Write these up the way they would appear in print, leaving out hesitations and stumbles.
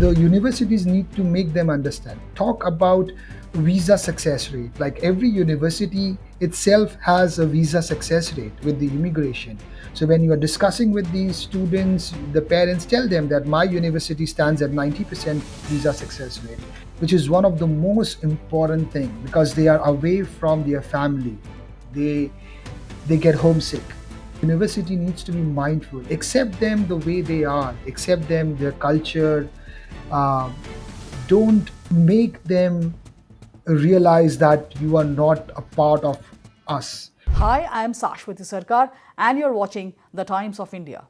the universities need to make them understand. Talk about visa success rate. Like every university itself has a visa success rate with the immigration. So when you are discussing with these students, the parents tell them that my university stands at 90% visa success rate, which is one of the most important thing because they are away from their family. They they get homesick. University needs to be mindful, accept them the way they are, accept them, their culture. uh, don't make them realize that you are not a part of us. Hi, I am Sashwati Sarkar, and you're watching The Times of India.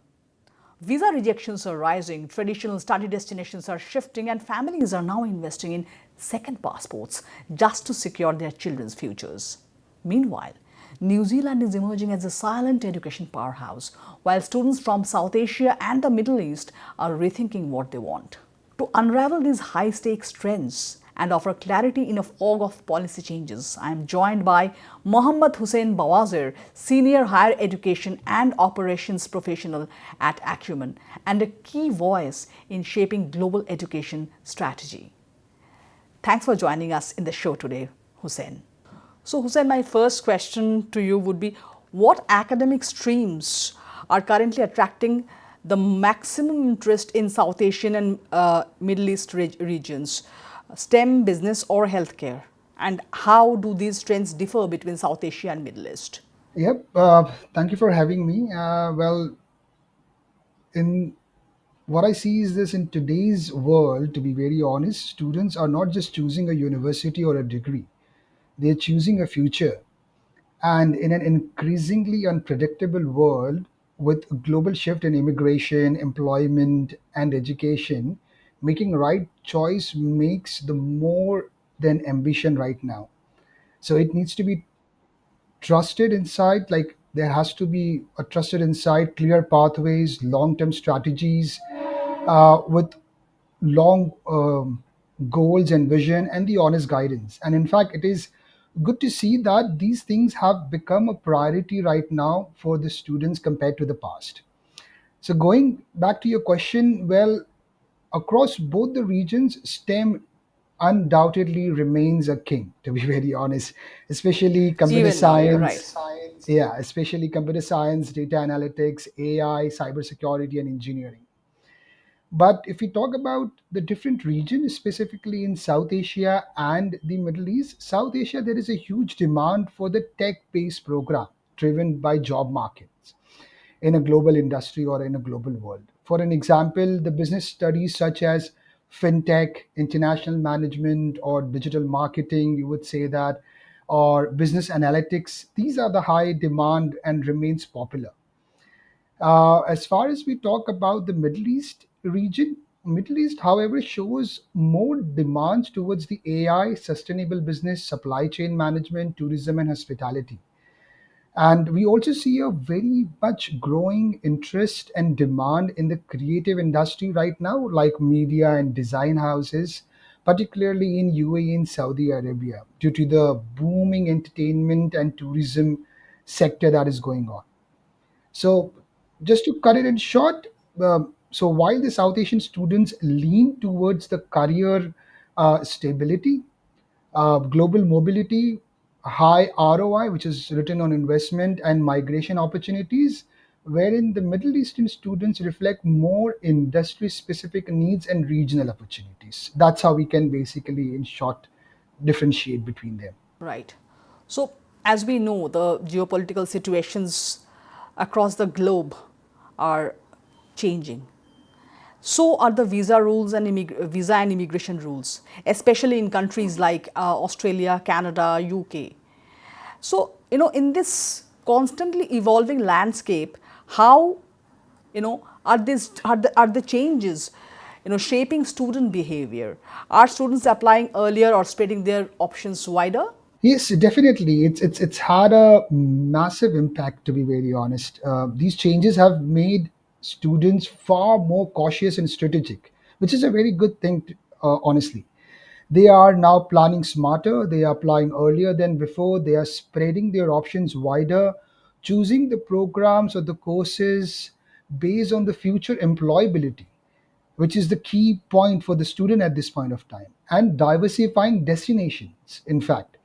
Visa rejections are rising, traditional study destinations are shifting, and families are now investing in second passports just to secure their children's futures. Meanwhile, New Zealand is emerging as a silent education powerhouse, while students from South Asia and the Middle East are rethinking what they want. To unravel these high stakes trends and offer clarity in a fog of policy changes, I am joined by Mohammad Hussain Bawazir, Senior Higher Education and Operations Professional at Accumen, and a key voice in shaping global education strategy. Thanks for joining us in the show today, Hussain. So, Hussain, my first question to you would be, what academic streams are currently attracting the maximum interest in South Asian and Middle East regions, STEM, business, or healthcare? And how do these trends differ between South Asia and Middle East? Yep. Thank you for having me. Well, in what I see is this: in today's world, to be very honest, students are not just choosing a university or a degree, they're choosing a future. And in an increasingly unpredictable world, with a global shift in immigration, employment, and education, making right choice makes the more than ambition right now. So it needs to be trusted insight. Like there has to be a trusted insight, clear pathways, long-term strategies, with long goals and vision, and the honest guidance. And in fact, it is good to see that these things have become a priority right now for the students compared to the past. So going back to your question, well, across both the regions, STEM undoubtedly remains a king, to be very honest, especially computer Even now, you're right. science. Yeah, especially computer science, data analytics, AI, cybersecurity, and engineering. But if we talk about the different regions, specifically in South Asia and the Middle East, South Asia, there is a huge demand for the tech based program driven by job markets in a global industry or in a global world. For an example, the business studies such as fintech, international management, or digital marketing, you would say that, or business analytics, these are the high demand and remains popular. As far as we talk about the Middle East region, Middle East, however, shows more demands towards the AI, sustainable business, supply chain management, tourism, and hospitality. And we also see a very much growing interest and demand in the creative industry right now, like media and design houses, particularly in UAE and Saudi Arabia, due to the booming entertainment and tourism sector that is going on. So, just to cut it in short, so while the South Asian students lean towards the career stability, global mobility, high ROI, which is written on investment and migration opportunities, wherein the Middle Eastern students reflect more industry specific needs and regional opportunities. That's how we can basically, in short, differentiate between them. Right. So, as we know, the geopolitical situations across the globe are changing. So are the visa rules and visa and immigration rules, especially in countries like Australia, Canada, UK. So, in this constantly evolving landscape, how, are the changes, shaping student behavior? Are students applying earlier or spreading their options wider? Yes, definitely. It's had a massive impact. To be very honest, these changes have made students far more cautious and strategic, which is a very good thing. Honestly, they are now planning smarter. They are applying earlier than before. They are spreading their options wider, choosing the programs or the courses based on the future employability, which is the key point for the student at this point of time, and diversifying destinations, in fact.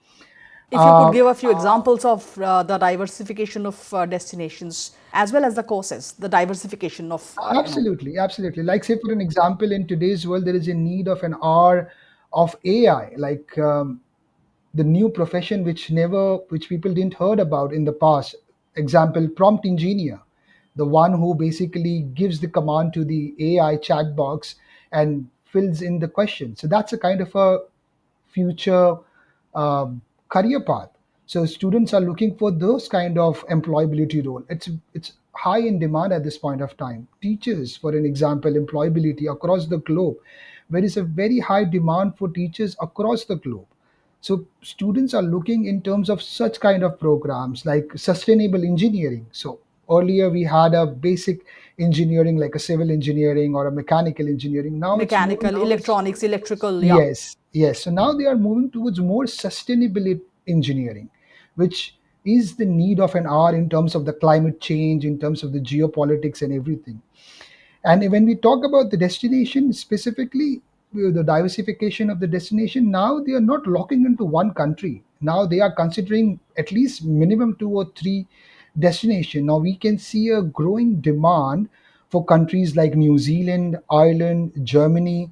If you could Uh, give a few examples of the diversification of destinations as well as the courses, the diversification of, Absolutely, absolutely. Like, say, for an example, in today's world, there is a need of an hour of AI, like the new profession which people didn't heard about in the past. Example, prompt engineer, the one who basically gives the command to the AI chat box and fills in the question. So that's a kind of a future career path. So students are looking for those kind of employability role. It's high in demand at this point of time. Teachers, for an example, employability across the globe. There is a very high demand for teachers across the globe. So students are looking in terms of such kind of programs like sustainable engineering. So earlier we had a basic engineering like a civil engineering or a mechanical engineering. Now it's moving mechanical, towards. electronics, electrical, yeah. Yes, yes. So now they are moving towards more sustainability engineering, which is the need of an hour in terms of the climate change, in terms of the geopolitics and everything. And when we talk about the destination specifically, the diversification of the destination, now they are not locking into one country. Now they are considering at least minimum two or three destination. Now we can see a growing demand for countries like New Zealand, Ireland, Germany.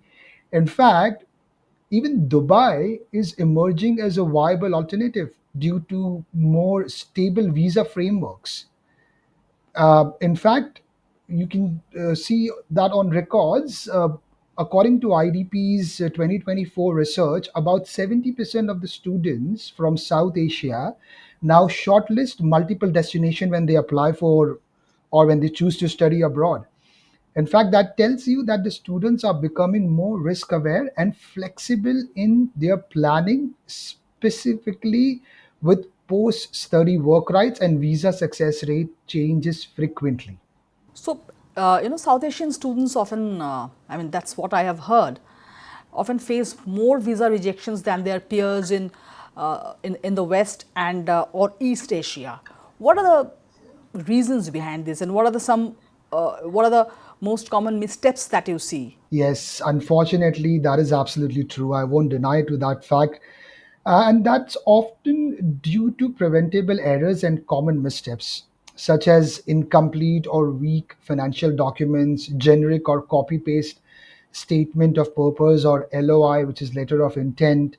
In fact, even Dubai is emerging as a viable alternative due to more stable visa frameworks. In fact, you can see that on records. According to IDP's 2024 research, about 70% of the students from South Asia now shortlist multiple destination when they apply for or when they choose to study abroad. In fact, that tells you that the students are becoming more risk aware and flexible in their planning, specifically with post study work rights and visa success rate changes frequently. So, South Asian students often, I mean, that's what I have heard, often face more visa rejections than their peers in the West and or East Asia. What are the reasons behind this, and what are the most common missteps that you see? Yes, unfortunately, that is absolutely true. I won't deny to that fact. And that's often due to preventable errors and common missteps, such as incomplete or weak financial documents, generic or copy paste statement of purpose or LOI, which is letter of intent.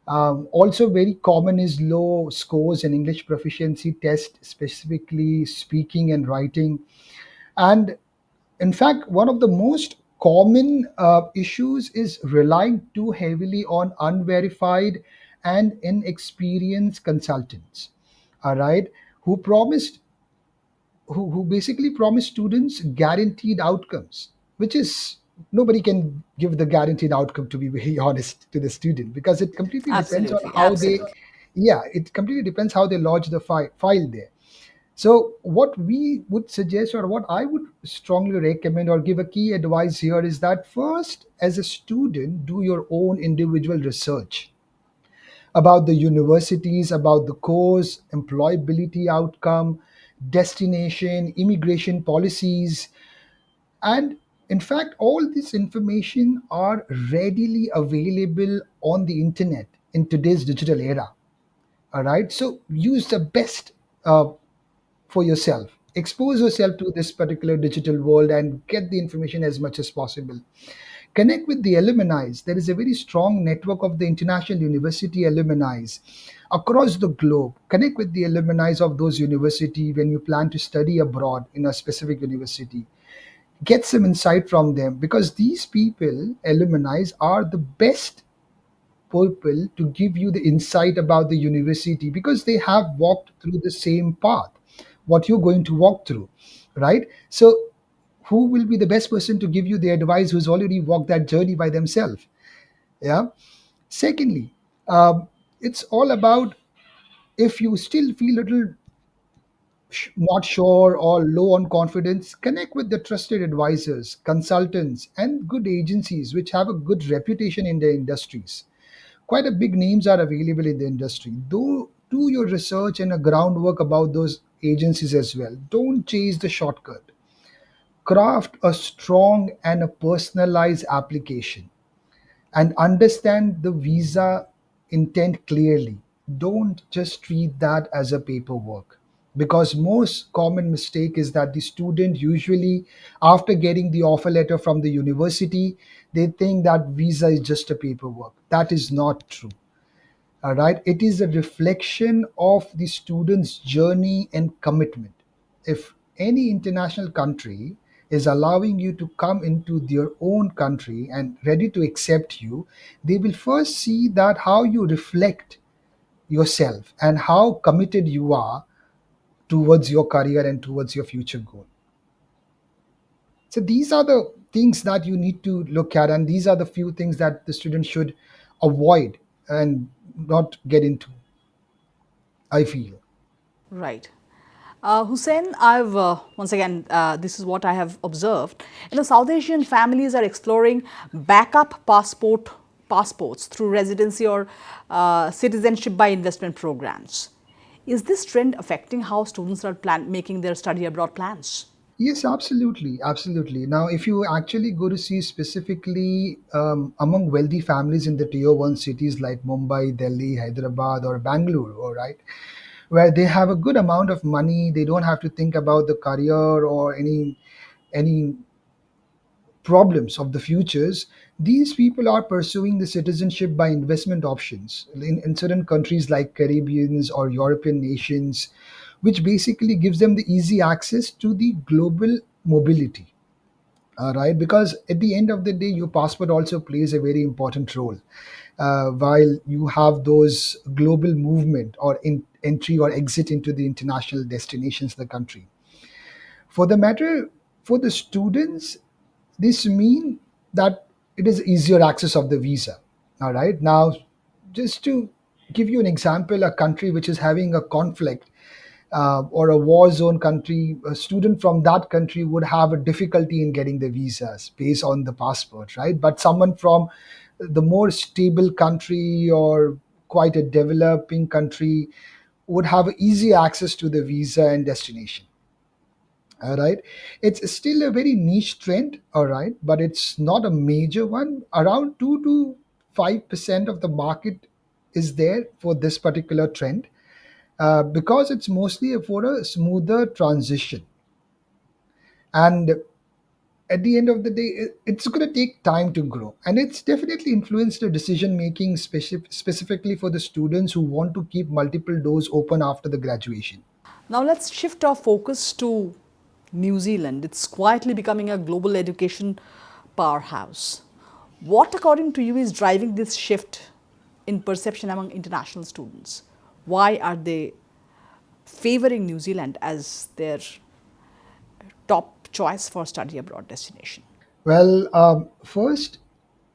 Also, very common is low scores in English proficiency test, specifically speaking and writing. And in fact, one of the most common issues is relying too heavily on unverified and inexperienced consultants, all right, who promised who basically promise students guaranteed outcomes, which is nobody can give the guaranteed outcome, to be very honest, to the student, because it completely depends on Absolutely, how they, absolutely. yeah, it completely depends how they lodge the file there. So, what we would suggest, or what I would strongly recommend, or give a key advice here, is that first, as a student, do your own individual research about the universities, about the course, employability outcome, destination, immigration policies, and in fact, all this information are readily available on the internet in today's digital era. All right, so use the best for yourself. Expose yourself to this particular digital world and get the information as much as possible. Connect with the alumni. There is a very strong network of the international university alumni across the globe. Connect with the alumni of those university when you plan to study abroad in a specific university. Get some insight from them, because these people, alumni, are the best people to give you the insight about the university, because they have walked through the same path what you're going to walk through, right? So who will be the best person to give you the advice who's already walked that journey by themselves? Yeah. Secondly, it's all about, if you still feel little not sure or low on confidence, connect with the trusted advisors, consultants, and good agencies which have a good reputation in their industries. Quite a big names are available in the industry. Do your research and a groundwork about those agencies as well. Don't chase the shortcut. craft a strong and a personalized application and understand the visa intent clearly. Don't just treat that as a paperwork, because most common mistake is that the student usually, after getting the offer letter from the university, they think that visa is just a paperwork. That is not true. All right, it is a reflection of the student's journey and commitment. If any international country is allowing you to come into their own country and ready to accept you, they will first see that how you reflect yourself and how committed you are towards your career and towards your future goal. So these are the things that you need to look at, and these are the few things that the student should avoid and not get into, I feel. Right. Hussein, I've once again, this is what I have observed. South Asian families are exploring backup passports through residency or citizenship by investment programs. Is this trend affecting how students are making their study abroad plans? Yes, absolutely, absolutely. Now, if you actually go to see specifically among wealthy families in the tier one cities like Mumbai, Delhi, Hyderabad, or Bangalore, all right, where they have a good amount of money, they don't have to think about the career or any problems of the futures. These people are pursuing the citizenship by investment options in certain countries like Caribbeans or European nations, which basically gives them the easy access to the global mobility. All right, because at the end of the day, your passport also plays a very important role while you have those global movement or entry or exit into the international destinations of the country. For the matter, for the students, this mean that it is easier access of the visa. All right, now just to give you an example, a country which is having a conflict or a war zone country, a student from that country would have a difficulty in getting the visas based on the passport, right? But someone from the more stable country or quite a developing country would have easy access to the visa and destination. All right, it's still a very niche trend, all right, but it's not a major one. Around 2 to 5% of the market is there for this particular trend, because it's mostly for a smoother transition. And at the end of the day, it's going to take time to grow, and it's definitely influenced the decision making, specifically for the students who want to keep multiple doors open after the graduation. Now let's shift our focus to New Zealand. It's quietly becoming a global education powerhouse. What, according to you, is driving this shift in perception among international students? Why are they favoring New Zealand as their top choice for study abroad destination? Well, first,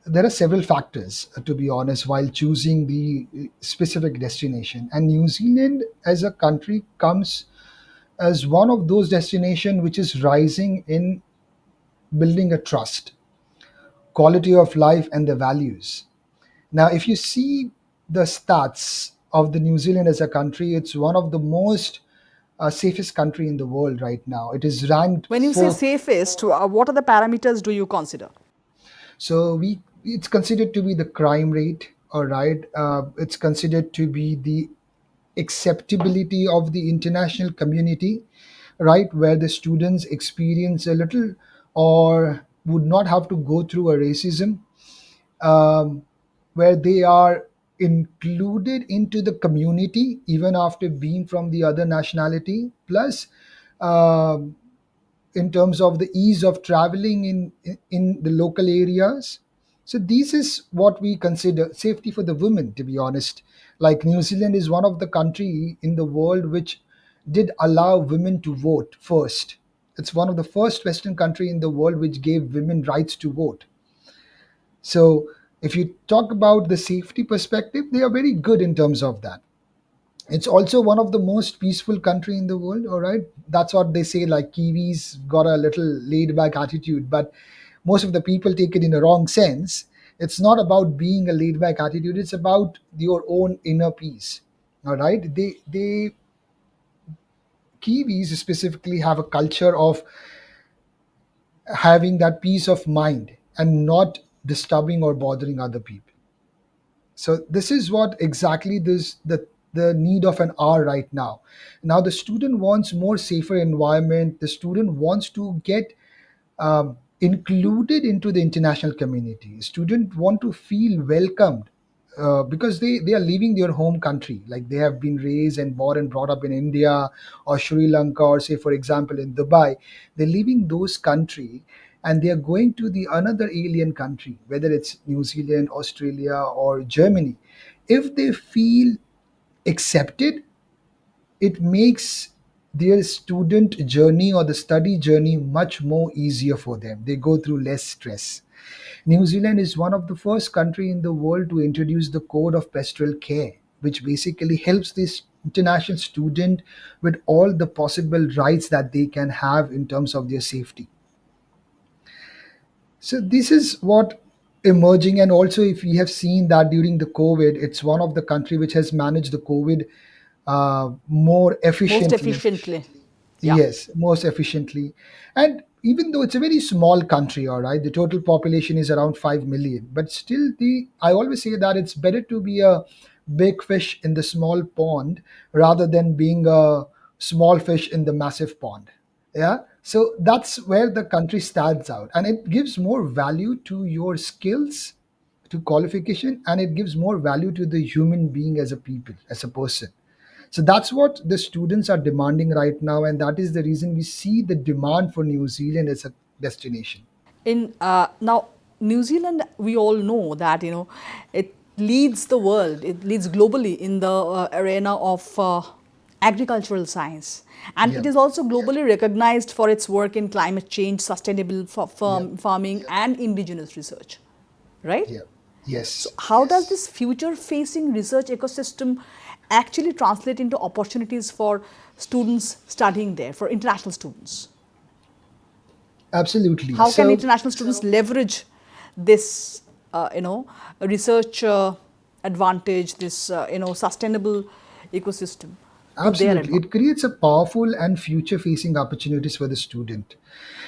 there are several factors, to be honest, while choosing the specific destination. And New Zealand as a country comes as one of those destinations which is rising in building a trust, quality of life, and the values. Now, if you see the stats of the New Zealand as a country, it's one of the most safest country in the world right now. It is ranked When you say fourth. safest, what are the parameters do you consider? So it's considered to be the crime rate, all right. It's considered to be the acceptability of the international community, right, where the students experience a little or would not have to go through a racism, um, where they are included into the community even after being from the other nationality, plus um, in terms of the ease of traveling in the local areas. So this is what we consider safety for the women, to be honest. Like New Zealand is one of the country in the world which did allow women to vote first. It's one of the first western country in the world which gave women rights to vote. So if you talk about the safety perspective, they are very good in terms of that. It's also one of the most peaceful country in the world, all right. That's what they say, like Kiwis got a little laid back attitude, but most of the people take it in a wrong sense. It's not about being a laid back attitude, it's about your own inner peace. All right, they Kiwis specifically have a culture of having that peace of mind and not disturbing or bothering other people. So this is what exactly the need of an hour right now. Now the student wants more safer environment. The student wants to get included into the international community. Students want to feel welcomed, because they are leaving their home country, like they have been raised and born and brought up in India or Sri Lanka, or say for example in Dubai. They're leaving those country and they are going to the another alien country, whether it's New Zealand, Australia, or Germany. If they feel accepted, it makes their student journey or the study journey much more easier for them. They go through less stress. New Zealand is one of the first country in the world to introduce the code of pastoral care, which basically helps this international student with all the possible rights that they can have in terms of their safety. So this is what emerging. And also if we have seen that during the COVID, it's one of the country which has managed the COVID more Most efficiently. efficiently. Yeah. Yes, most efficiently. And even though it's a very small country, all right, the total population is around 5 million, but still, I always say that it's better to be a big fish in the small pond rather than being a small fish in the massive pond. Yeah. So that's where the country stands out. And it gives more value to your skills, to qualification, and it gives more value to the human being as a people, as a person. So that's what the students are demanding right now, and that is the reason we see the demand for New Zealand as a destination. In now New Zealand, we all know that it leads the world, it leads globally in the arena of agricultural science, and Yeah, it is also globally recognized for its work in climate change, sustainable yeah, farming, and indigenous research, right? yeah, So yes, how does this future facing research ecosystem actually translate into opportunities for students studying there, for international students? absolutely. How can So, international students leverage this, research advantage, this, sustainable ecosystem to their absolutely, advantage? it creates a powerful and future-facing opportunities for the student.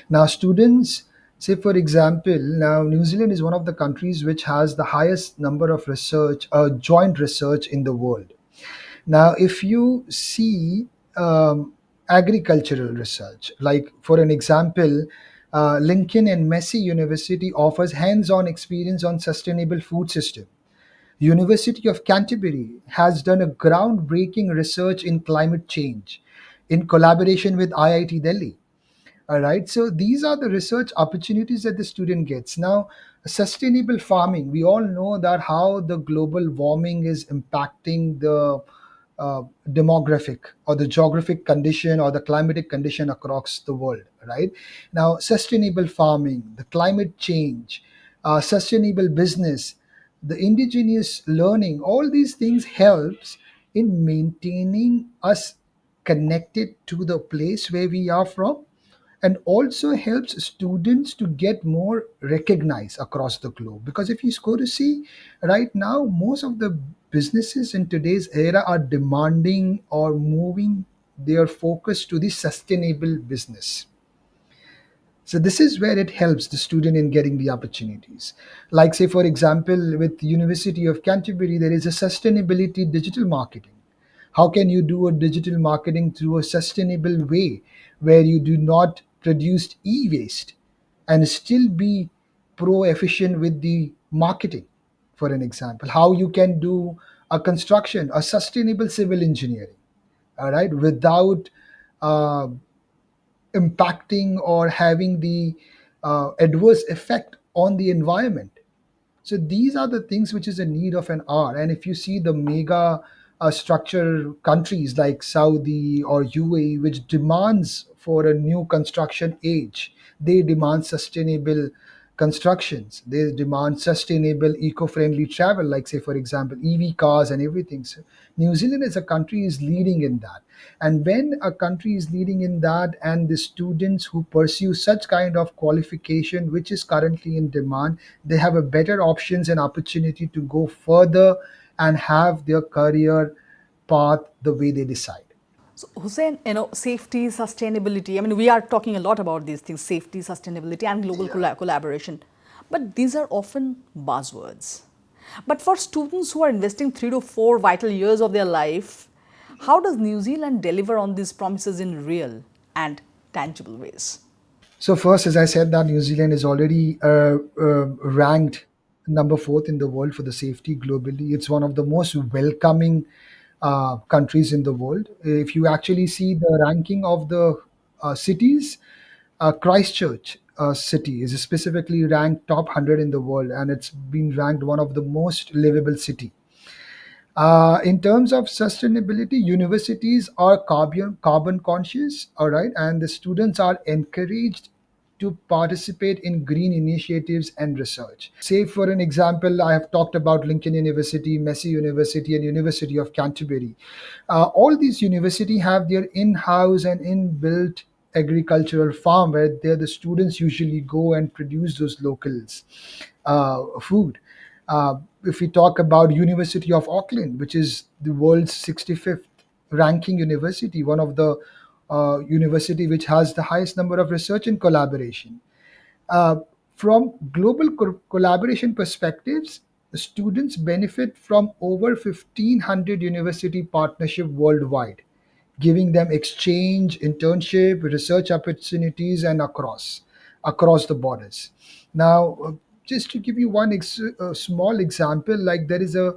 Now, students, say for example, now New Zealand is one of the countries which has the highest number of joint research in the world. Now, if you see agricultural research, like for an example, Lincoln and Massey University offers hands-on experience on sustainable food system. University of Canterbury has done a groundbreaking research in climate change in collaboration with IIT Delhi. All right. So these are the research opportunities that the student gets. Now, sustainable farming, we all know that how the global warming is impacting the demographic or the geographic condition or the climatic condition across the world, right? Now, sustainable farming, the climate change, sustainable business, the indigenous learning, all these things helps in maintaining us connected to the place where we are from, and also helps students to get more recognized across the globe. Because if you go to see right now, most of the businesses in today's era are demanding or moving their focus to the sustainable business. So this is where it helps the student in getting the opportunities. Like say for example, with University of Canterbury, there is a sustainability digital marketing. How can you do a digital marketing through a sustainable way where you do not produce e-waste and still be pro efficient with the marketing? For an example, how you can do a construction, a sustainable civil engineering, all right, without uh, impacting or having the adverse effect on the environment. So these are the things which is a need of an hour. And if you see the mega structure countries like Saudi or UAE, which demands for a new construction age, they demand sustainable constructions. They demand sustainable, eco-friendly travel, like say for example, EV cars and everything. So New Zealand as a country is leading in that. And when a country is leading in that, and the students who pursue such kind of qualification, which is currently in demand, they have a better options and opportunity to go further and have their career path the way they decide. So, Hussein, safety, sustainability. I mean, we are talking a lot about these things: safety, sustainability, and global Yeah. collaboration. But these are often buzzwords. But for students who are investing 3 to 4 vital years of their life, how does New Zealand deliver on these promises in real and tangible ways? So first, as I said, that New Zealand is already ranked number fourth in the world for the safety globally. It's one of the most welcoming countries in the world. If you actually see the ranking of the cities, Christchurch city is specifically ranked top 100 in the world, and it's been ranked one of the most livable city. In terms of sustainability, universities are carbon conscious, all right, and the students are encouraged to participate in green initiatives and research. Say, for an example, I have talked about Lincoln University, Massey University, and University of Canterbury. All these universities have their in-house and inbuilt agricultural farm where the students usually go and produce those locals food. If we talk about University of Auckland, which is the world's 65th ranking university, one of the university which has the highest number of research and collaboration. Uh, from global collaboration perspectives, the students benefit from over 1,500 university partnership worldwide, giving them exchange, internship, research opportunities, and across the borders. Now, just to give you one small example, like there is a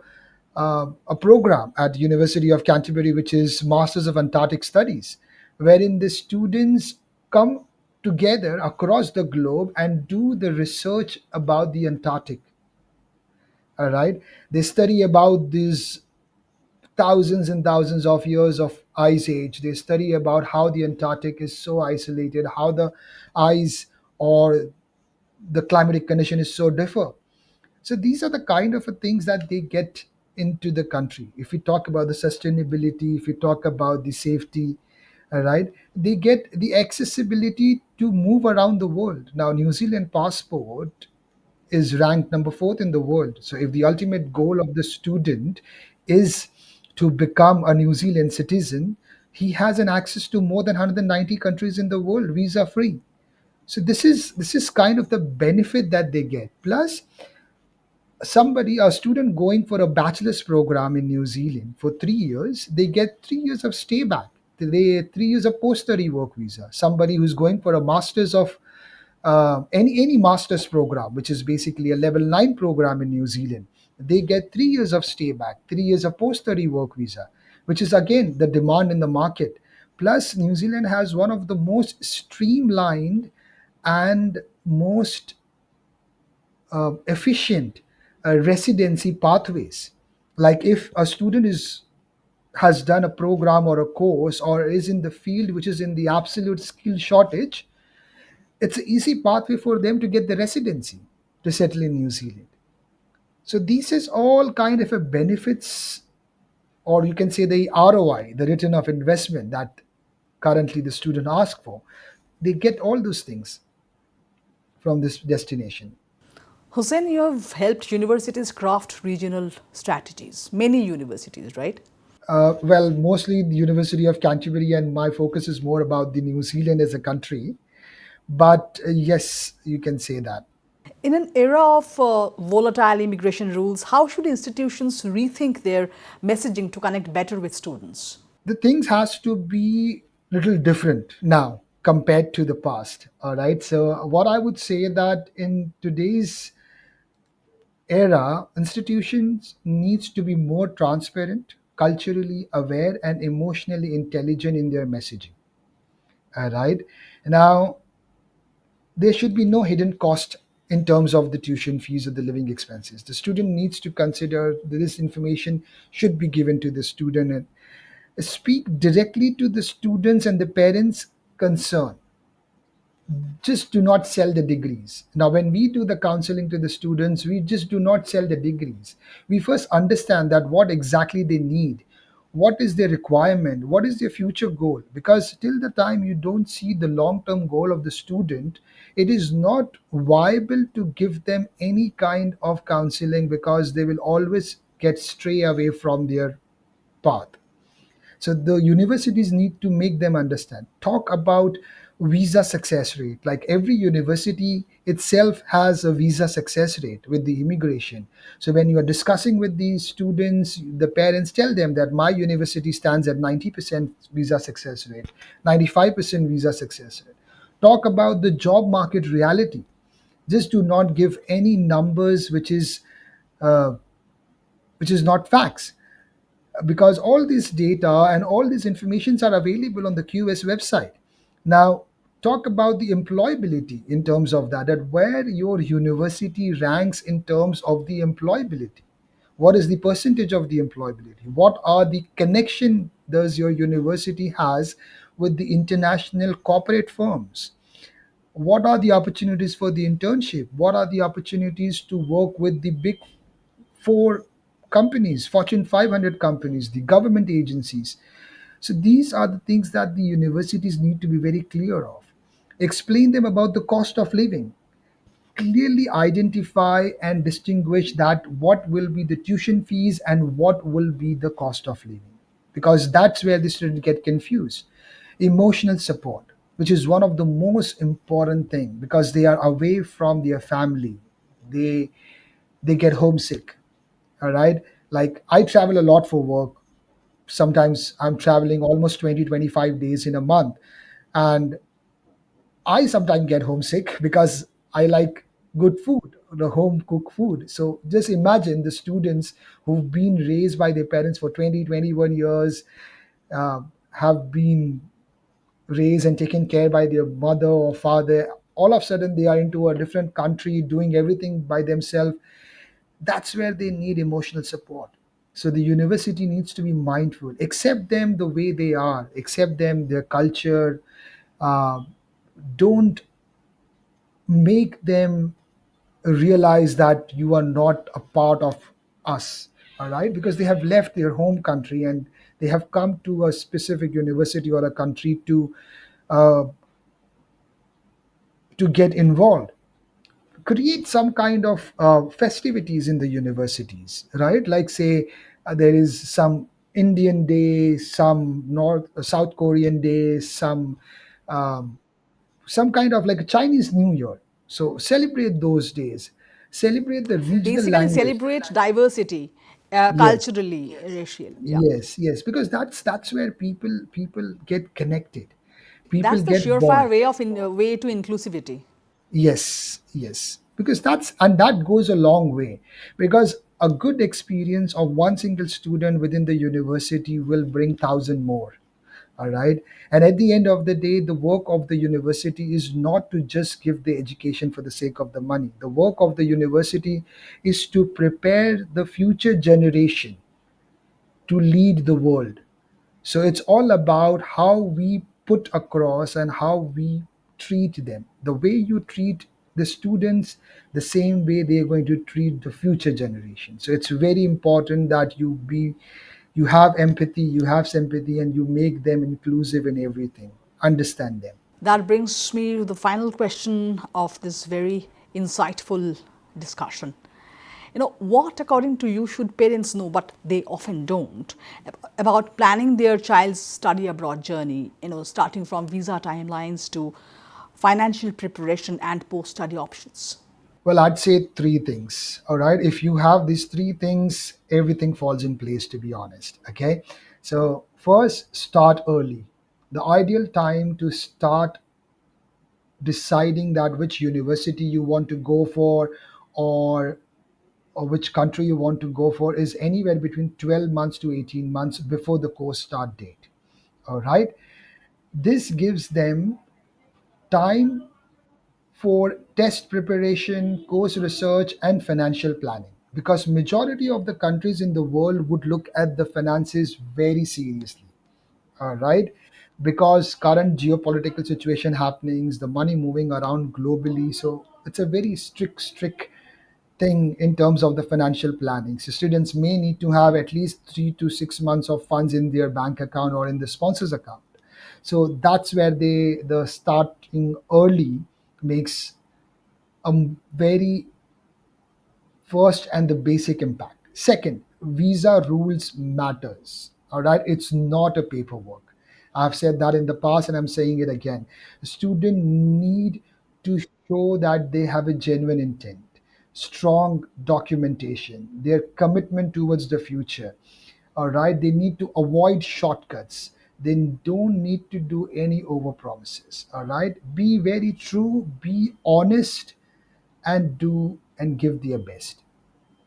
program at University of Canterbury, which is Masters of Antarctic Studies, wherein the students come together across the globe and do the research about the Antarctic. All right, they study about these thousands and thousands of years of ice age. They study about how the Antarctic is so isolated, how the ice or the climatic condition is so differ. So these are the kind of things that they get into the country. If we talk about the sustainability, if we talk about the safety, all right, they get the accessibility to move around the world. Now, New Zealand passport is ranked number fourth in the world. So, if the ultimate goal of the student is to become a New Zealand citizen, he has an access to more than 190 countries in the world, visa free. So this is kind of the benefit that they get. Plus, a student going for a bachelor's program in New Zealand for 3 years, they get 3 years of stay back. They 3 years of post-study work visa. Somebody who's going for a master's of any master's program, which is basically a level 9 program in New Zealand, they get 3 years of stay back, 3 years of post-study work visa, which is again the demand in the market. Plus, New Zealand has one of the most streamlined and most efficient residency pathways. Like if a student is has done a program or a course or is in the field which is in the absolute skill shortage, it's an easy pathway for them to get the residency to settle in New Zealand. So this is all kind of a benefits, or you can say the ROI, the return of investment that currently the student asks for. They get all those things from this destination. Hussein, you have helped universities craft regional strategies, many universities, right? Well, mostly the University of Canterbury, and my focus is more about the New Zealand as a country. But yes, you can say that. In an era of volatile immigration rules, how should institutions rethink their messaging to connect better with students? The things has to be little different now compared to the past. All right. So what I would say that in today's era, institutions needs to be more transparent, culturally aware, and emotionally intelligent in their messaging. All right. Now, there should be no hidden cost in terms of the tuition fees or the living expenses. The student needs to consider that this information should be given to the student and speak directly to the students and the parents concerned. Just do not sell the degrees. Now, when we do the counseling to the students, we just do not sell the degrees. We first understand that what exactly they need, what is their requirement, what is their future goal. Because till the time you don't see the long term goal of the student, it is not viable to give them any kind of counseling because they will always get stray away from their path. So the universities need to make them understand. Talk about visa success rate. Like every university itself has a visa success rate with the immigration. So when you are discussing with these students, the parents tell them that my university stands at 90% visa success rate, 95% visa success rate. Talk about the job market reality. Just do not give any numbers uh, which is not facts, because all this data and all these informations are available on the QS website. Now, talk about the employability in terms of that where your university ranks in terms of the employability. What is the percentage of the employability? What are the connection does your university has with the international corporate firms? What are the opportunities for the internship? What are the opportunities to work with the big four companies, Fortune 500 companies, the government agencies? So these are the things that the universities need to be very clear of. Explain them about the cost of living. Clearly identify and distinguish that what will be the tuition fees and what will be the cost of living, because that's where the students get confused. Emotional support, which is one of the most important thing, because they are away from their family. They they get homesick. All right. Like I travel a lot for work. Sometimes I'm traveling almost 20-25 days in a month, and I sometimes get homesick because I like good food, the home cooked food. So just imagine the students who've been raised by their parents for 20-21 years, have been raised and taken care by their mother or father. All of a sudden, they are into a different country doing everything by themselves. That's where they need emotional support. So the university needs to be mindful, accept them the way they are, accept them, their culture. uh, don't make them realize that you are not a part of us. All right, because they have left their home country and they have come to a specific university or a country uh, to get involved. Create some kind of festivities in the universities, right? Like say, there is some Indian day, some North South Korean day, um, some kind of like a Chinese New Year. So celebrate those days, celebrate the regional Basically, language. celebrate diversity, Yes, culturally, racial. Yeah. yes, because that's where people get connected, people That's the get bond. surefire way to inclusivity. Yes, because that goes a long way, because a good experience of one single student within the university will bring thousand more. All right. And at the end of the day, the work of the university is not to just give the education for the sake of the money. The work of the university is to prepare the future generation to lead the world. So it's all about how we put across and how we treat them. The way you treat the students, the same way they're going to treat the future generation. So it's very important that you have empathy, you have sympathy, and you make them inclusive in everything. Understand them. That brings me to the final question of this very insightful discussion. What, according to you, should parents know, but they often don't, about planning their child's study abroad journey, starting from visa timelines to financial preparation and post study options? Well, I'd say three things. All right. If you have these three things, everything falls in place, to be honest. Okay. So, first, start early. The ideal time to start deciding that which university you want to go for, or or which country you want to go for, is anywhere between 12 months to 18 months before the course start date. All right. This gives them time for test preparation, course research, and financial planning, because majority of the countries in the world would look at the finances very seriously. All right. Because current geopolitical situation happenings, the money moving around globally, so it's a very strict thing in terms of the financial planning. So students may need to have at least 3 to 6 months of funds in their bank account or in the sponsor's account. So that's where the starting early makes a very first and the basic impact. Second, visa rules matters. All right, it's not a paperwork. I've said that in the past and I'm saying it again. The student need to show that they have a genuine intent, strong documentation, their commitment towards the future. All right, they need to avoid shortcuts. They don't need to do any over promises. All right, be very true, be honest, and do and give their best.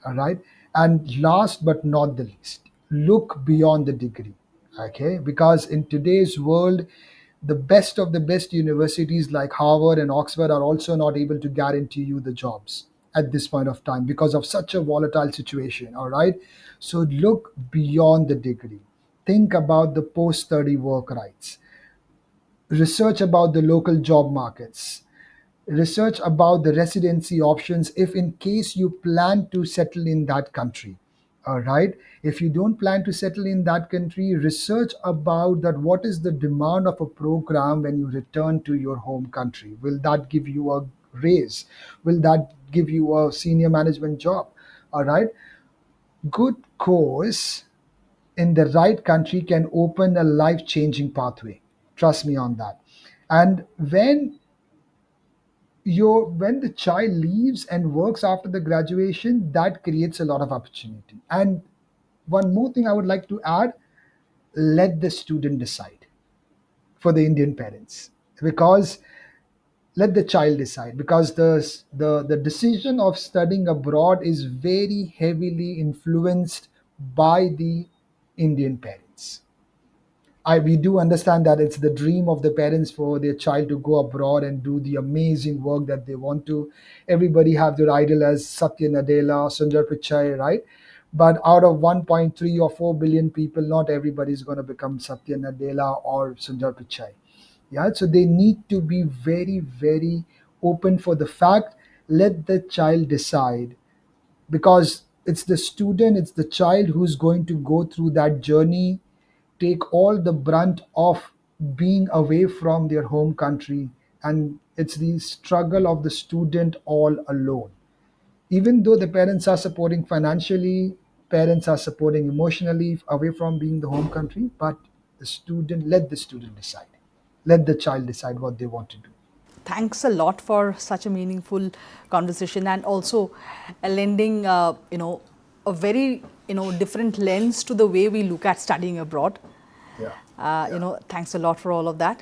All right, and last but not the least, look beyond the degree. Okay, because in today's world, the best of the best universities like Harvard and Oxford are also not able to guarantee you the jobs at this point of time because of such a volatile situation. All right, so look beyond the degree, think about the post study work rights, research about the local job markets, research about the residency options if in case you plan to settle in that country. All right, if you don't plan to settle in that country, research about that, what is the demand of a program when you return to your home country. Will that give you a raise? Will that give you a senior management job? All right, good course in the right country can open a life changing pathway. Trust me on that. And when the child leaves and works after the graduation, that creates a lot of opportunity. And one more thing I would like to add, let the student decide for the Indian parents, because let the child decide, because the decision of studying abroad is very heavily influenced by the Indian parents. We do understand that it's the dream of the parents for their child to go abroad and do the amazing work that they want to. Everybody have their idol as Satya Nadella, Sundar Pichai, right? But out of 1.3 or 4 billion people, not everybody is going to become Satya Nadella or Sundar Pichai. Yeah, so they need to be very, very open for the fact. Let the child decide, because it's the student, it's the child who's going to go through that journey, take all the brunt of being away from their home country, and it's the struggle of the student all alone. Even though the parents are supporting financially, parents are supporting emotionally away from being the home country, but let the student decide, let the child decide what they want to do. Thanks a lot for such a meaningful conversation, and also lending, a very, different lens to the way we look at studying abroad. Yeah, yeah. Thanks a lot for all of that.